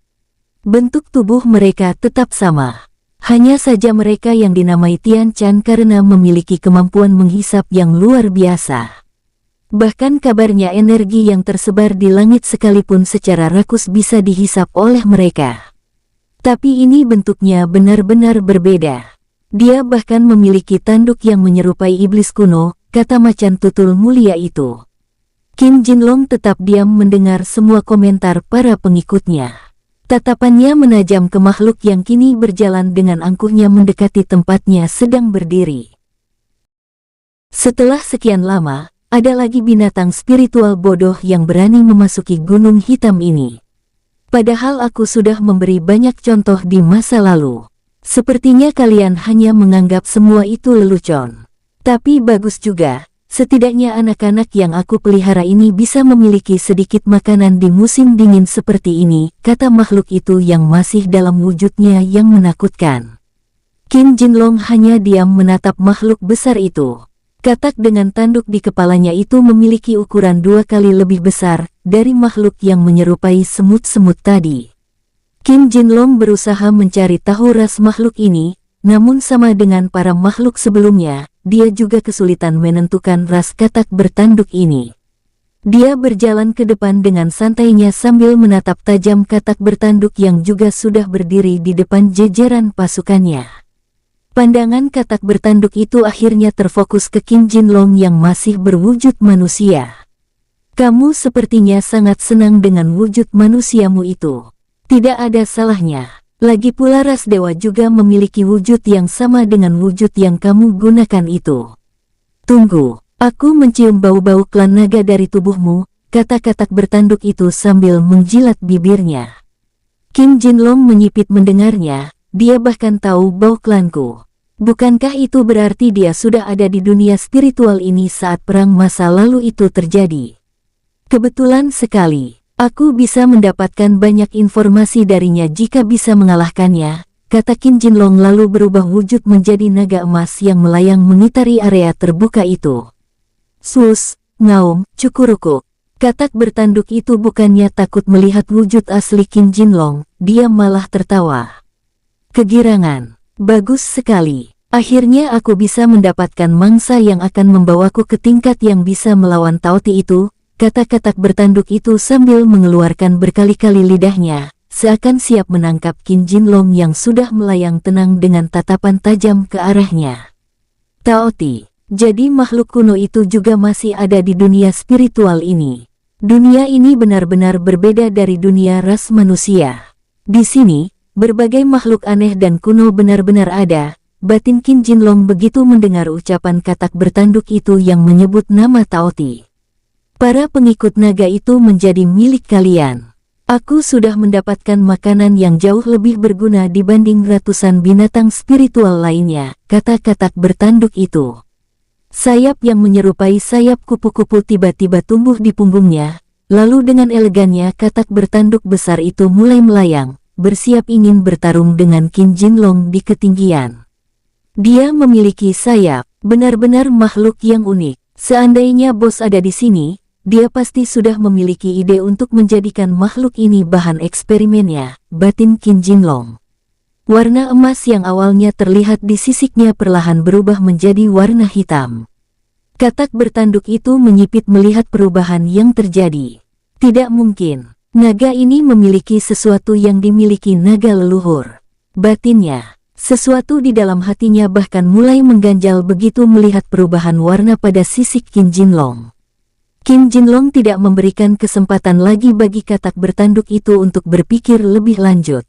Bentuk tubuh mereka tetap sama. Hanya saja mereka yang dinamai Tian Chan karena memiliki kemampuan menghisap yang luar biasa. Bahkan kabarnya energi yang tersebar di langit sekalipun secara rakus bisa dihisap oleh mereka. Tapi ini bentuknya benar-benar berbeda. Dia bahkan memiliki tanduk yang menyerupai iblis kuno, kata macan tutul mulia itu. Qin Jinlong tetap diam mendengar semua komentar para pengikutnya. Tatapannya menajam ke makhluk yang kini berjalan dengan angkuhnya mendekati tempatnya sedang berdiri. Setelah sekian lama, ada lagi binatang spiritual bodoh yang berani memasuki gunung hitam ini. Padahal aku sudah memberi banyak contoh di masa lalu. Sepertinya kalian hanya menganggap semua itu lelucon. Tapi bagus juga. Setidaknya anak-anak yang aku pelihara ini bisa memiliki sedikit makanan di musim dingin seperti ini, kata makhluk itu yang masih dalam wujudnya yang menakutkan. Qin Jinlong hanya diam menatap makhluk besar itu. Katak dengan tanduk di kepalanya itu memiliki ukuran 2 kali lebih besar dari makhluk yang menyerupai semut-semut tadi. Qin Jinlong berusaha mencari tahu ras makhluk ini, namun sama dengan para makhluk sebelumnya, dia juga kesulitan menentukan ras katak bertanduk ini. Dia berjalan ke depan dengan santainya sambil menatap tajam katak bertanduk yang juga sudah berdiri di depan jejeran pasukannya. Pandangan katak bertanduk itu akhirnya terfokus ke Qin Jinlong yang masih berwujud manusia. Kamu sepertinya sangat senang dengan wujud manusiamu itu. Tidak ada salahnya. Lagi pula ras dewa juga memiliki wujud yang sama dengan wujud yang kamu gunakan itu. Tunggu, aku mencium bau-bau klan naga dari tubuhmu, kata katak bertanduk itu sambil menjilat bibirnya. Qin Jinlong menyipit mendengarnya, dia bahkan tahu bau klanku. Bukankah itu berarti dia sudah ada di dunia spiritual ini saat perang masa lalu itu terjadi? Kebetulan sekali. Aku bisa mendapatkan banyak informasi darinya jika bisa mengalahkannya, kata Qin Jinlong lalu berubah wujud menjadi naga emas yang melayang mengitari area terbuka itu. Sus, ngaum, cukurukuk. Katak bertanduk itu bukannya takut melihat wujud asli Qin Jinlong, dia malah tertawa. Kegirangan, bagus sekali. Akhirnya aku bisa mendapatkan mangsa yang akan membawaku ke tingkat yang bisa melawan Taoti itu, kata katak bertanduk itu sambil mengeluarkan berkali-kali lidahnya, seakan siap menangkap Qin Jinlong yang sudah melayang tenang dengan tatapan tajam ke arahnya. Taoti, jadi makhluk kuno itu juga masih ada di dunia spiritual ini. Dunia ini benar-benar berbeda dari dunia ras manusia. Di sini, berbagai makhluk aneh dan kuno benar-benar ada. Batin Qin Jinlong begitu mendengar ucapan katak bertanduk itu yang menyebut nama Taoti. Para pengikut naga itu menjadi milik kalian. Aku sudah mendapatkan makanan yang jauh lebih berguna dibanding ratusan binatang spiritual lainnya, kata katak bertanduk itu. Sayap yang menyerupai sayap kupu-kupu tiba-tiba tumbuh di punggungnya, lalu dengan elegannya katak bertanduk besar itu mulai melayang, bersiap ingin bertarung dengan Qin Jinlong di ketinggian. Dia memiliki sayap, benar-benar makhluk yang unik. Seandainya bos ada di sini, dia pasti sudah memiliki ide untuk menjadikan makhluk ini bahan eksperimennya, batin Qin Jinlong. Warna emas yang awalnya terlihat di sisiknya perlahan berubah menjadi warna hitam. Katak bertanduk itu menyipit melihat perubahan yang terjadi. Tidak mungkin. Naga ini memiliki sesuatu yang dimiliki naga leluhur. Batinnya, sesuatu di dalam hatinya bahkan mulai mengganjal begitu melihat perubahan warna pada sisik Qin Jinlong. Qin Jinlong tidak memberikan kesempatan lagi bagi katak bertanduk itu untuk berpikir lebih lanjut.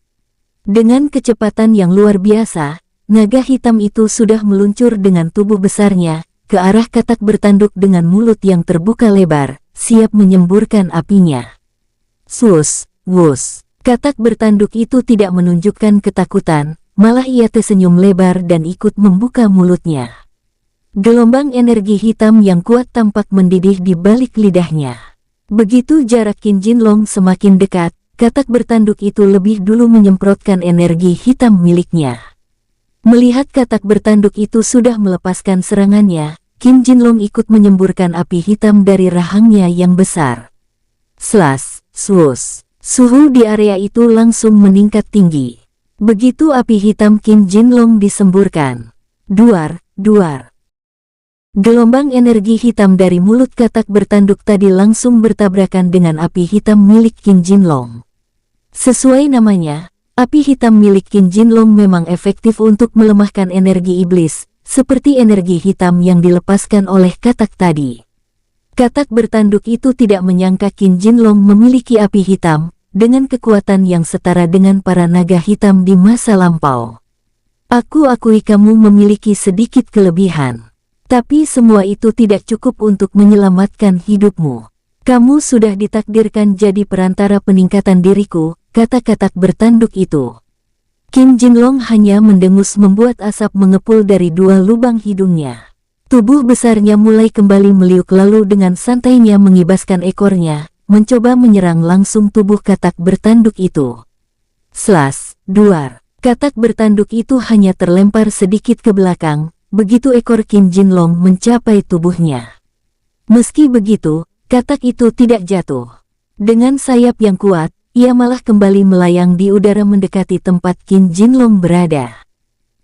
Dengan kecepatan yang luar biasa, naga hitam itu sudah meluncur dengan tubuh besarnya ke arah katak bertanduk dengan mulut yang terbuka lebar, siap menyemburkan apinya. Swus, wus. Katak bertanduk itu tidak menunjukkan ketakutan, malah ia tersenyum lebar dan ikut membuka mulutnya. Gelombang energi hitam yang kuat tampak mendidih di balik lidahnya. Begitu jarak Qin Jinlong semakin dekat, katak bertanduk itu lebih dulu menyemprotkan energi hitam miliknya. Melihat katak bertanduk itu sudah melepaskan serangannya, Qin Jinlong ikut menyemburkan api hitam dari rahangnya yang besar. Slas, swus. Suhu di area itu langsung meningkat tinggi. Begitu api hitam Qin Jinlong disemburkan. Duar, duar. Gelombang energi hitam dari mulut katak bertanduk tadi langsung bertabrakan dengan api hitam milik Qin Jinlong. Sesuai namanya, api hitam milik Qin Jinlong memang efektif untuk melemahkan energi iblis, seperti energi hitam yang dilepaskan oleh katak tadi. Katak bertanduk itu tidak menyangka Qin Jinlong memiliki api hitam, dengan kekuatan yang setara dengan para naga hitam di masa lampau. Aku akui kamu memiliki sedikit kelebihan. Tapi semua itu tidak cukup untuk menyelamatkan hidupmu. Kamu sudah ditakdirkan jadi perantara peningkatan diriku, kata katak bertanduk itu. Qin Jinlong hanya mendengus membuat asap mengepul dari dua lubang hidungnya. Tubuh besarnya mulai kembali meliuk lalu dengan santainya mengibaskan ekornya, mencoba menyerang langsung tubuh katak bertanduk itu. Slas, duar. Katak bertanduk itu hanya terlempar sedikit ke belakang, begitu ekor Qin Jinlong mencapai tubuhnya. Meski begitu, katak itu tidak jatuh. Dengan sayap yang kuat, ia malah kembali melayang di udara mendekati tempat Qin Jinlong berada.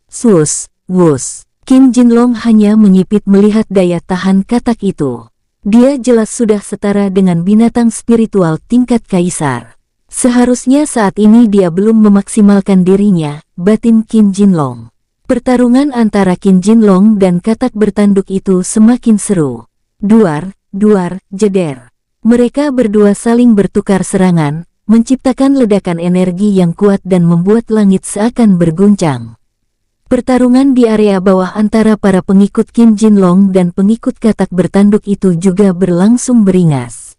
Sus, wus. Qin Jinlong hanya menyipit melihat daya tahan katak itu. Dia jelas sudah setara dengan binatang spiritual tingkat kaisar. Seharusnya saat ini dia belum memaksimalkan dirinya, batin Qin Jinlong. Pertarungan antara Qin Jinlong dan katak bertanduk itu semakin seru. Duar, duar, jeder. Mereka berdua saling bertukar serangan, menciptakan ledakan energi yang kuat dan membuat langit seakan berguncang. Pertarungan di area bawah antara para pengikut Qin Jinlong dan pengikut katak bertanduk itu juga berlangsung beringas.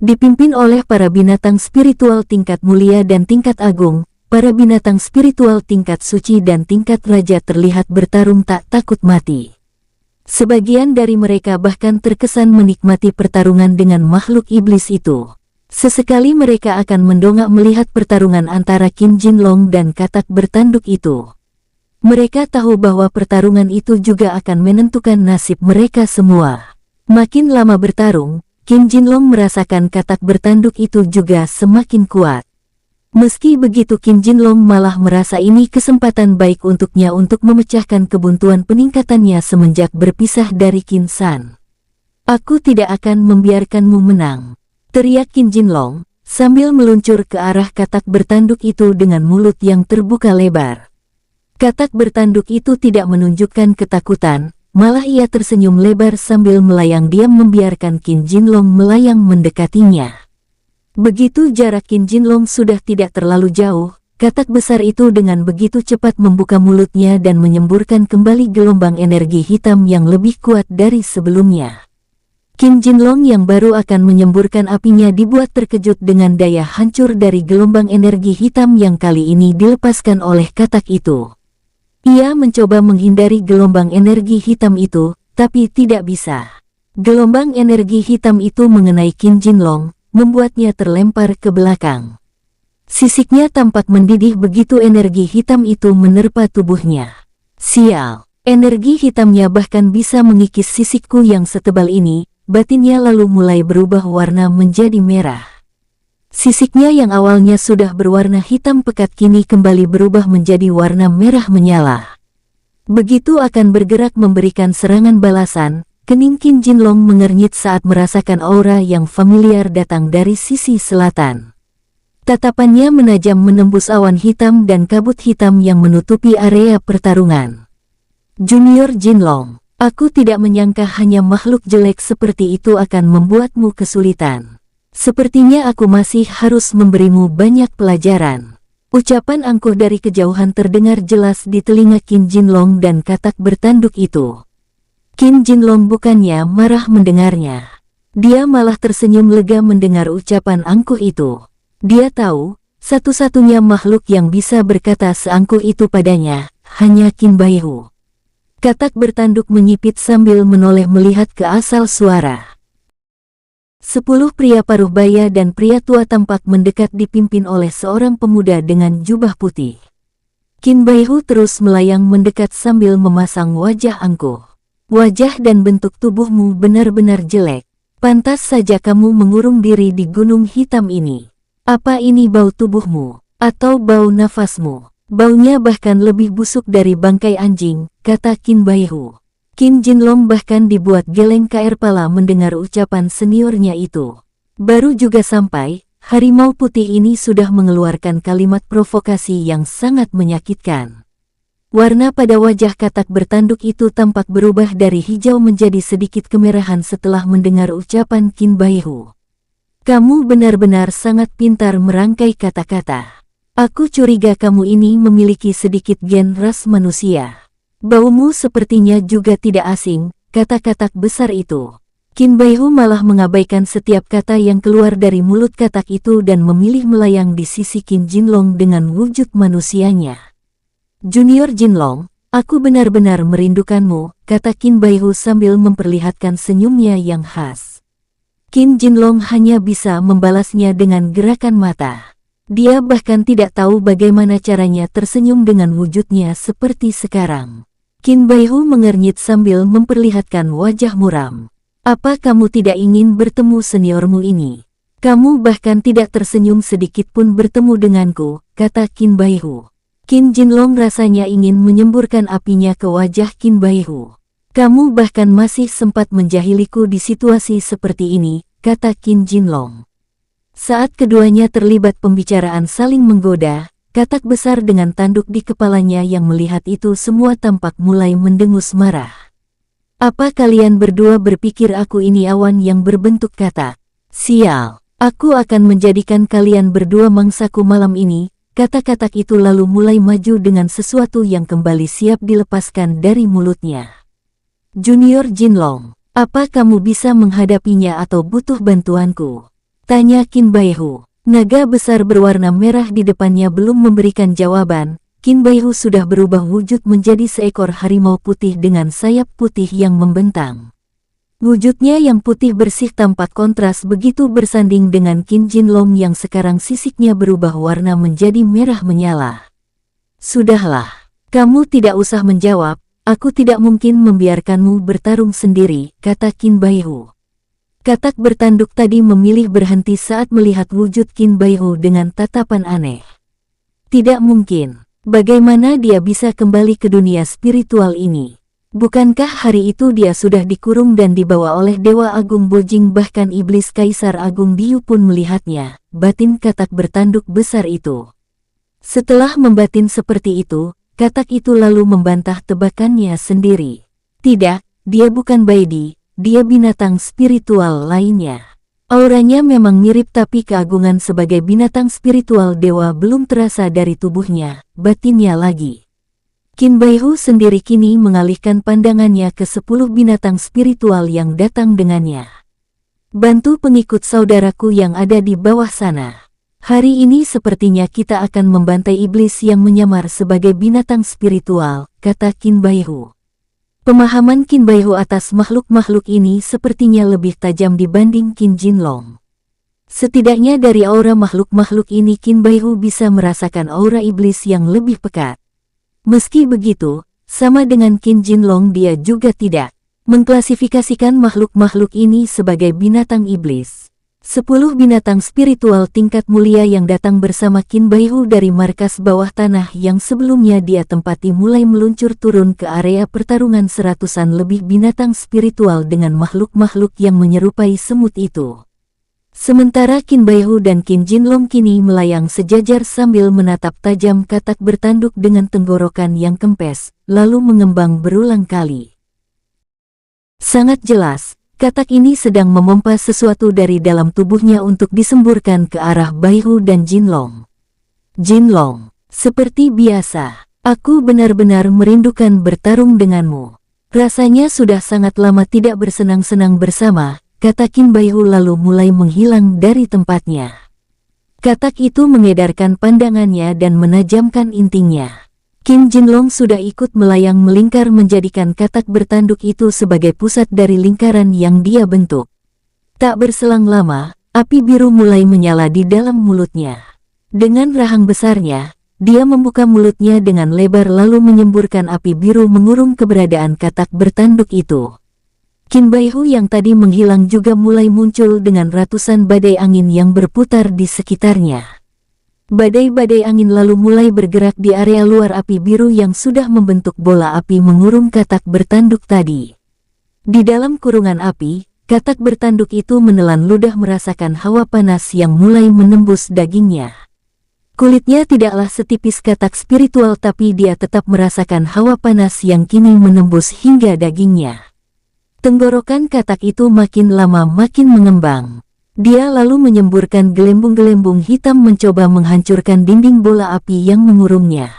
Dipimpin oleh para binatang spiritual tingkat mulia dan tingkat agung, para binatang spiritual tingkat suci dan tingkat raja terlihat bertarung tak takut mati. Sebagian dari mereka bahkan terkesan menikmati pertarungan dengan makhluk iblis itu. Sesekali mereka akan mendongak melihat pertarungan antara Qin Jinlong dan katak bertanduk itu. Mereka tahu bahwa pertarungan itu juga akan menentukan nasib mereka semua. Makin lama bertarung, Qin Jinlong merasakan katak bertanduk itu juga semakin kuat. Meski begitu Qin Jinlong malah merasa ini kesempatan baik untuknya untuk memecahkan kebuntuan peningkatannya semenjak berpisah dari Qin San. Aku tidak akan membiarkanmu menang, teriak Qin Jinlong, sambil meluncur ke arah katak bertanduk itu dengan mulut yang terbuka lebar. Katak bertanduk itu tidak menunjukkan ketakutan, malah ia tersenyum lebar sambil melayang diam membiarkan Qin Jinlong melayang mendekatinya. Begitu jarak Qin Jinlong sudah tidak terlalu jauh, katak besar itu dengan begitu cepat membuka mulutnya dan menyemburkan kembali gelombang energi hitam yang lebih kuat dari sebelumnya. Qin Jinlong yang baru akan menyemburkan apinya dibuat terkejut dengan daya hancur dari gelombang energi hitam yang kali ini dilepaskan oleh katak itu. Ia mencoba menghindari gelombang energi hitam itu, tapi tidak bisa. Gelombang energi hitam itu mengenai Qin Jinlong, membuatnya terlempar ke belakang. Sisiknya tampak mendidih begitu energi hitam itu menerpa tubuhnya. Sial, energi hitamnya bahkan bisa mengikis sisikku yang setebal ini, batinnya lalu mulai berubah warna menjadi merah. Sisiknya yang awalnya sudah berwarna hitam pekat kini kembali berubah menjadi warna merah menyala. Begitu akan bergerak memberikan serangan balasan, kening Qin Jinlong mengernyit saat merasakan aura yang familiar datang dari sisi selatan. Tatapannya menajam menembus awan hitam dan kabut hitam yang menutupi area pertarungan. Junior Jinlong, aku tidak menyangka hanya makhluk jelek seperti itu akan membuatmu kesulitan. Sepertinya aku masih harus memberimu banyak pelajaran. Ucapan angkuh dari kejauhan terdengar jelas di telinga Qin Jinlong dan katak bertanduk itu. Qin Jinlong bukannya marah mendengarnya. Dia malah tersenyum lega mendengar ucapan angkuh itu. Dia tahu, satu-satunya makhluk yang bisa berkata seangkuh itu padanya, hanya Qin Baihu. Katak bertanduk menyipit sambil menoleh melihat ke asal suara. 10 pria paruh baya dan pria tua tampak mendekat dipimpin oleh seorang pemuda dengan jubah putih. Qin Baihu terus melayang mendekat sambil memasang wajah angkuh. Wajah dan bentuk tubuhmu benar-benar jelek. Pantas saja kamu mengurung diri di gunung hitam ini. Apa ini bau tubuhmu? Atau bau nafasmu? Baunya bahkan lebih busuk dari bangkai anjing, kata Qin Baihu. Qin Jinlong bahkan dibuat geleng ke air pala mendengar ucapan seniornya itu. Baru juga sampai, harimau putih ini sudah mengeluarkan kalimat provokasi yang sangat menyakitkan. Warna pada wajah katak bertanduk itu tampak berubah dari hijau menjadi sedikit kemerahan setelah mendengar ucapan Qin Baihu. Kamu benar-benar sangat pintar merangkai kata-kata. Aku curiga kamu ini memiliki sedikit gen ras manusia. Baumu sepertinya juga tidak asing, kata katak besar itu. Qin Baihu malah mengabaikan setiap kata yang keluar dari mulut katak itu dan memilih melayang di sisi Qin Jinlong dengan wujud manusianya. Junior Jinlong, aku benar-benar merindukanmu, kata Qin Baihu sambil memperlihatkan senyumnya yang khas. Qin Jinlong hanya bisa membalasnya dengan gerakan mata. Dia bahkan tidak tahu bagaimana caranya tersenyum dengan wujudnya seperti sekarang. Qin Baihu mengernyit sambil memperlihatkan wajah muram. Apa kamu tidak ingin bertemu seniormu ini? Kamu bahkan tidak tersenyum sedikit pun bertemu denganku, kata Qin Baihu. Qin Jinlong rasanya ingin menyemburkan apinya ke wajah Qin Baihu. Kamu bahkan masih sempat menjahiliku di situasi seperti ini, kata Qin Jinlong. Saat keduanya terlibat pembicaraan saling menggoda, katak besar dengan tanduk di kepalanya yang melihat itu semua tampak mulai mendengus marah. Apa kalian berdua berpikir aku ini awan yang berbentuk katak? Sial, aku akan menjadikan kalian berdua mangsaku malam ini, kata katak itu lalu mulai maju dengan sesuatu yang kembali siap dilepaskan dari mulutnya. Junior Jinlong, apa kamu bisa menghadapinya atau butuh bantuanku? Tanya Qin Baihu. Naga besar berwarna merah di depannya belum memberikan jawaban, Qin Baihu sudah berubah wujud menjadi seekor harimau putih dengan sayap putih yang membentang. Wujudnya yang putih bersih tampak kontras begitu bersanding dengan Qin Jinlong yang sekarang sisiknya berubah warna menjadi merah menyala. Sudahlah, kamu tidak usah menjawab. Aku tidak mungkin membiarkanmu bertarung sendiri, kata Qin Baihu. Katak bertanduk tadi memilih berhenti saat melihat wujud Qin Baihu dengan tatapan aneh. Tidak mungkin. Bagaimana dia bisa kembali ke dunia spiritual ini? Bukankah hari itu dia sudah dikurung dan dibawa oleh Dewa Agung Bojing, bahkan Iblis Kaisar Agung Biu pun melihatnya, batin katak bertanduk besar itu. Setelah membatin seperti itu, katak itu lalu membantah tebakannya sendiri. Tidak, dia bukan Baidi, dia binatang spiritual lainnya. Auranya memang mirip tapi keagungan sebagai binatang spiritual dewa belum terasa dari tubuhnya, batinnya lagi. Qin Baihu sendiri kini mengalihkan pandangannya ke 10 binatang spiritual yang datang dengannya. Bantu pengikut saudaraku yang ada di bawah sana. Hari ini sepertinya kita akan membantai iblis yang menyamar sebagai binatang spiritual, kata Qin Baihu. Pemahaman Qin Baihu atas makhluk-makhluk ini sepertinya lebih tajam dibanding Qin Jinlong. Setidaknya dari aura makhluk-makhluk ini Qin Baihu bisa merasakan aura iblis yang lebih pekat. Meski begitu, sama dengan Qin Jinlong dia juga tidak mengklasifikasikan makhluk-makhluk ini sebagai binatang iblis. 10 binatang spiritual tingkat mulia yang datang bersama Qin Baihu dari markas bawah tanah yang sebelumnya dia tempati mulai meluncur turun ke area pertarungan. Seratusan lebih binatang spiritual dengan makhluk-makhluk yang menyerupai semut itu. Sementara Qin Baihu dan Qin Jinlong kini melayang sejajar sambil menatap tajam katak bertanduk dengan tenggorokan yang kempes, lalu mengembang berulang kali. Sangat jelas, katak ini sedang memompa sesuatu dari dalam tubuhnya untuk disemburkan ke arah Baihu dan Jinlong. Jinlong, seperti biasa, aku benar-benar merindukan bertarung denganmu. Rasanya sudah sangat lama tidak bersenang-senang bersama, kata Qin Baihu lalu mulai menghilang dari tempatnya. Katak itu mengedarkan pandangannya dan menajamkan intingnya. Qin Jinlong sudah ikut melayang melingkar menjadikan katak bertanduk itu sebagai pusat dari lingkaran yang dia bentuk. Tak berselang lama, api biru mulai menyala di dalam mulutnya. Dengan rahang besarnya, dia membuka mulutnya dengan lebar lalu menyemburkan api biru mengurung keberadaan katak bertanduk itu. Qin Baihu yang tadi menghilang juga mulai muncul dengan ratusan badai angin yang berputar di sekitarnya. Badai-badai angin lalu mulai bergerak di area luar api biru yang sudah membentuk bola api mengurung katak bertanduk tadi. Di dalam kurungan api, katak bertanduk itu menelan ludah merasakan hawa panas yang mulai menembus dagingnya. Kulitnya tidaklah setipis katak spiritual tapi dia tetap merasakan hawa panas yang kini menembus hingga dagingnya. Tenggorokan katak itu makin lama makin mengembang. Dia lalu menyemburkan gelembung-gelembung hitam mencoba menghancurkan dinding bola api yang mengurungnya.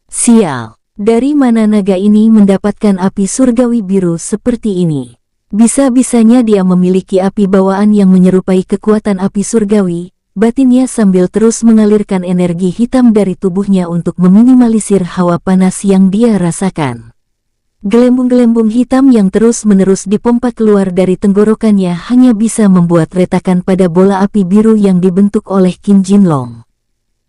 Sial, dari mana naga ini mendapatkan api surgawi biru seperti ini? Bisa-bisanya dia memiliki api bawaan yang menyerupai kekuatan api surgawi. Batinnya sambil terus mengalirkan energi hitam dari tubuhnya untuk meminimalisir hawa panas yang dia rasakan. Gelembung-gelembung hitam yang terus-menerus dipompa keluar dari tenggorokannya hanya bisa membuat retakan pada bola api biru yang dibentuk oleh Qin Jinlong.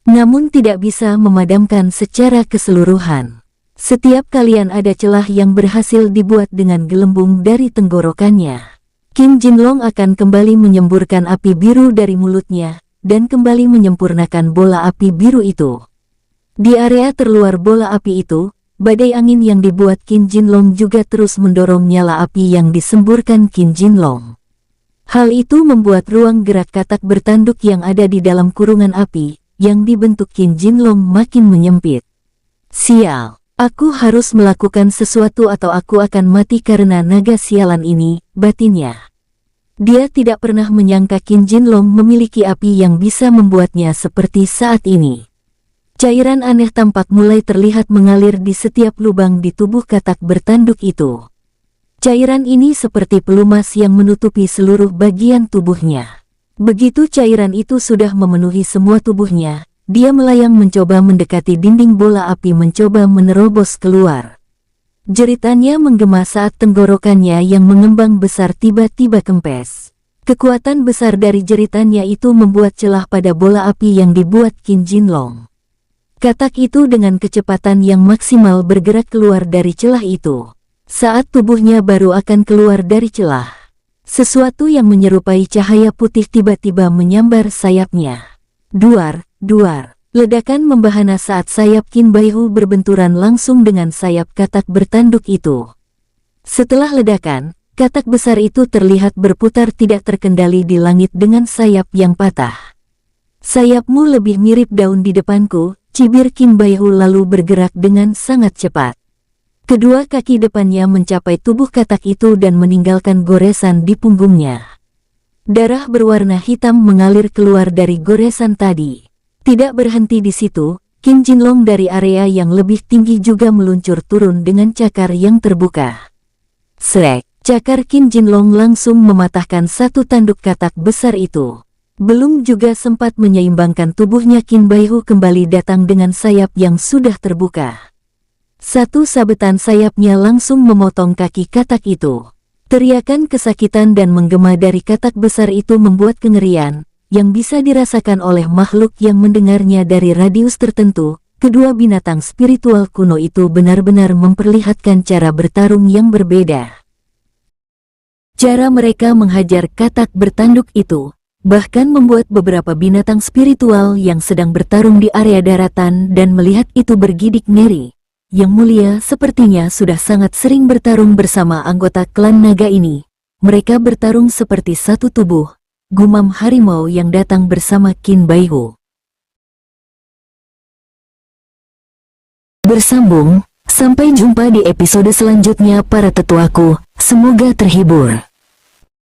Namun tidak bisa memadamkan secara keseluruhan. Setiap kalian ada celah yang berhasil dibuat dengan gelembung dari tenggorokannya. Qin Jinlong akan kembali menyemburkan api biru dari mulutnya dan kembali menyempurnakan bola api biru itu. Di area terluar bola api itu, badai angin yang dibuat Qin Jinlong juga terus mendorong nyala api yang disemburkan Qin Jinlong. Hal itu membuat ruang gerak katak bertanduk yang ada di dalam kurungan api, yang dibentuk Qin Jinlong makin menyempit. Sial, aku harus melakukan sesuatu atau aku akan mati karena naga sialan ini, batinnya. Dia tidak pernah menyangka Qin Jinlong memiliki api yang bisa membuatnya seperti saat ini. Cairan aneh tampak mulai terlihat mengalir di setiap lubang di tubuh katak bertanduk itu. Cairan ini seperti pelumas yang menutupi seluruh bagian tubuhnya. Begitu cairan itu sudah memenuhi semua tubuhnya, dia melayang mencoba mendekati dinding bola api mencoba menerobos keluar. Jeritannya menggema saat tenggorokannya yang mengembang besar tiba-tiba kempes. Kekuatan besar dari jeritannya itu membuat celah pada bola api yang dibuat Qin Jinlong. Katak itu dengan kecepatan yang maksimal bergerak keluar dari celah itu. Saat tubuhnya baru akan keluar dari celah, sesuatu yang menyerupai cahaya putih tiba-tiba menyambar sayapnya. Duar, duar. Ledakan membahana saat sayap Qin Baihu berbenturan langsung dengan sayap katak bertanduk itu. Setelah ledakan, katak besar itu terlihat berputar tidak terkendali di langit dengan sayap yang patah. Sayapmu lebih mirip daun di depanku, cibir Qin Baihu lalu bergerak dengan sangat cepat. Kedua kaki depannya mencapai tubuh katak itu dan meninggalkan goresan di punggungnya. Darah berwarna hitam mengalir keluar dari goresan tadi. Tidak berhenti di situ, Qin Jinlong dari area yang lebih tinggi juga meluncur turun dengan cakar yang terbuka. Srek, cakar Qin Jinlong langsung mematahkan satu tanduk katak besar itu. Belum juga sempat menyeimbangkan tubuhnya Qin Baihu kembali datang dengan sayap yang sudah terbuka. Satu sabetan sayapnya langsung memotong kaki katak itu. Teriakan kesakitan dan menggema dari katak besar itu membuat kengerian yang bisa dirasakan oleh makhluk yang mendengarnya dari radius tertentu. Kedua binatang spiritual kuno itu benar-benar memperlihatkan cara bertarung yang berbeda. Cara mereka menghajar katak bertanduk itu bahkan membuat beberapa binatang spiritual yang sedang bertarung di area daratan dan melihat itu bergidik ngeri. Yang mulia sepertinya sudah sangat sering bertarung bersama anggota klan naga ini. Mereka bertarung seperti satu tubuh. gumam harimau yang datang bersama Qin Baihu. Bersambung, sampai jumpa di episode selanjutnya para tetuaku, semoga terhibur.